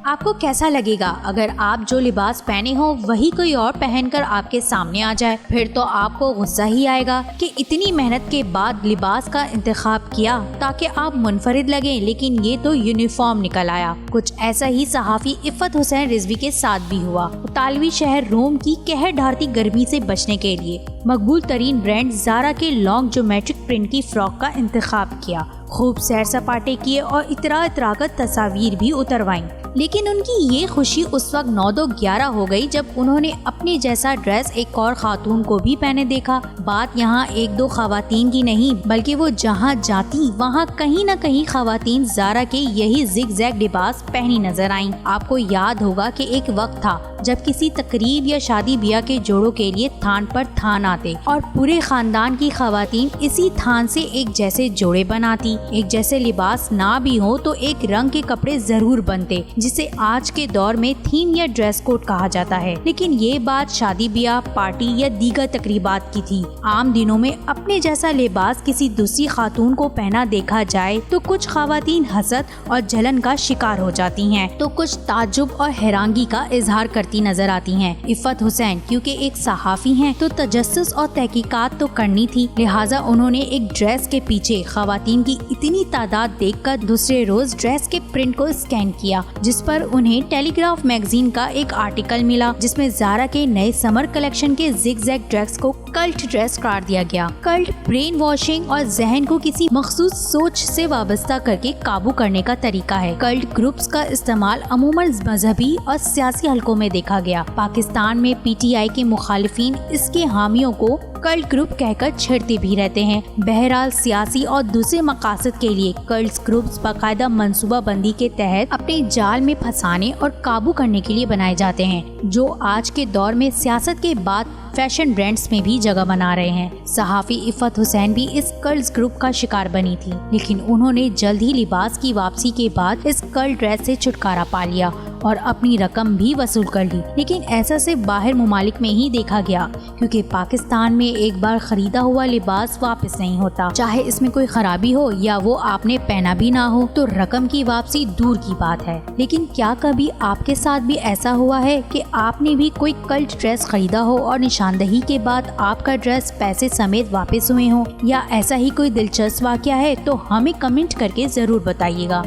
آپ کو کیسا لگے گا اگر آپ جو لباس پہنے ہو وہی کوئی اور پہن کر آپ کے سامنے آ جائے؟ پھر تو آپ کو غصہ ہی آئے گا کہ اتنی محنت کے بعد لباس کا انتخاب کیا تاکہ آپ منفرد لگیں، لیکن یہ تو یونیفارم نکل آیا۔ کچھ ایسا ہی صحافی عفت حسین رضوی کے ساتھ بھی ہوا۔ اطالوی شہر روم کی قہر ڈھارتی گرمی سے بچنے کے لیے مقبول ترین برانڈ زارا کے لانگ جیومیٹرک پرنٹ کی فراک کا انتخاب کیا، خوب سیر سپاٹے کیے اور اترا کر تصاویر بھی اتروائیں، لیکن ان کی یہ خوشی اس وقت 9-11 ہو گئی جب انہوں نے اپنے جیسا ڈریس ایک اور خاتون کو بھی پہنے دیکھا۔ بات یہاں 1-2 خواتین کی نہیں بلکہ وہ جہاں جاتی وہاں کہیں نہ کہیں خواتین زارا کے یہی زگ زیگ لباس پہنی نظر آئیں۔ آپ کو یاد ہوگا کہ ایک وقت تھا جب کسی تقریب یا شادی بیاہ کے جوڑوں کے لیے تھان پر تھان آتے اور پورے خاندان کی خواتین اسی تھان سے ایک جیسے جوڑے بناتی۔ ایک جیسے لباس نہ بھی ہو تو ایک رنگ کے کپڑے ضرور بنتے، جسے آج کے دور میں تھیم یا ڈریس کوڈ کہا جاتا ہے، لیکن یہ بات شادی بیاہ، پارٹی یا دیگر تقریبات کی تھی۔ عام دنوں میں اپنے جیسا لباس کسی دوسری خاتون کو پہنا دیکھا جائے تو کچھ خواتین حسد اور جلن کا شکار ہو جاتی ہیں تو کچھ تعجب اور حیرانگی کا اظہار کرتی نظر آتی ہیں۔ عفت حسین کیونکہ ایک صحافی ہیں تو تجسس اور تحقیقات تو کرنی تھی، لہٰذا انہوں نے ایک ڈریس کے پیچھے خواتین کی اتنی تعداد دیکھ کر دوسرے روز ڈریس کے پرنٹ کو اسکین کیا، جس پر انہیں ٹیلی گراف میگزین کا ایک آرٹیکل ملا جس میں زارا کے نئے سمر کلیکشن کے زگ زیگ ڈریس کو کلٹ ڈریس قرار دیا گیا۔ کلٹ برین واشنگ اور ذہن کو کسی مخصوص سوچ سے وابستہ کر کے قابو کرنے کا طریقہ ہے۔ کلٹ گروپس کا استعمال عموماً مذہبی اور سیاسی حلقوں میں دیکھا گیا۔ پاکستان میں پی ٹی آئی کے مخالفین اس کے حامیوں کو کلٹ گروپ کہہ کر چھیڑتے بھی رہتے ہیں۔ بہرحال سیاسی اور دوسرے مقاصد کے لیے کلٹ گروپس باقاعدہ منصوبہ بندی کے تحت اپنے جال میں پھنسانے اور قابو کرنے کے لیے بنائے جاتے ہیں، جو آج کے دور میں سیاست کے بعد فیشن برانڈز میں بھی جگہ بنا رہے ہیں۔ صحافی عفت حسین بھی اس کلٹ گروپ کا شکار بنی تھی، لیکن انہوں نے جلد ہی لباس کی واپسی کے بعد اس کلٹ ڈریس سے چھٹکارا پا لیا اور اپنی رقم بھی وصول کر لی، لیکن ایسا صرف باہر ممالک میں ہی دیکھا گیا، کیونکہ پاکستان میں ایک بار خریدا ہوا لباس واپس نہیں ہوتا، چاہے اس میں کوئی خرابی ہو یا وہ آپ نے پہنا بھی نہ ہو تو رقم کی واپسی دور کی بات ہے۔ لیکن کیا کبھی آپ کے ساتھ بھی ایسا ہوا ہے کہ آپ نے بھی کوئی کلٹ ڈریس خریدا ہو اور نشاندہی کے بعد آپ کا ڈریس پیسے سمیت واپس ہوئے ہوں، یا ایسا ہی کوئی دلچسپ واقعہ ہے تو ہمیں کمنٹ کر کے ضرور بتائیے گا۔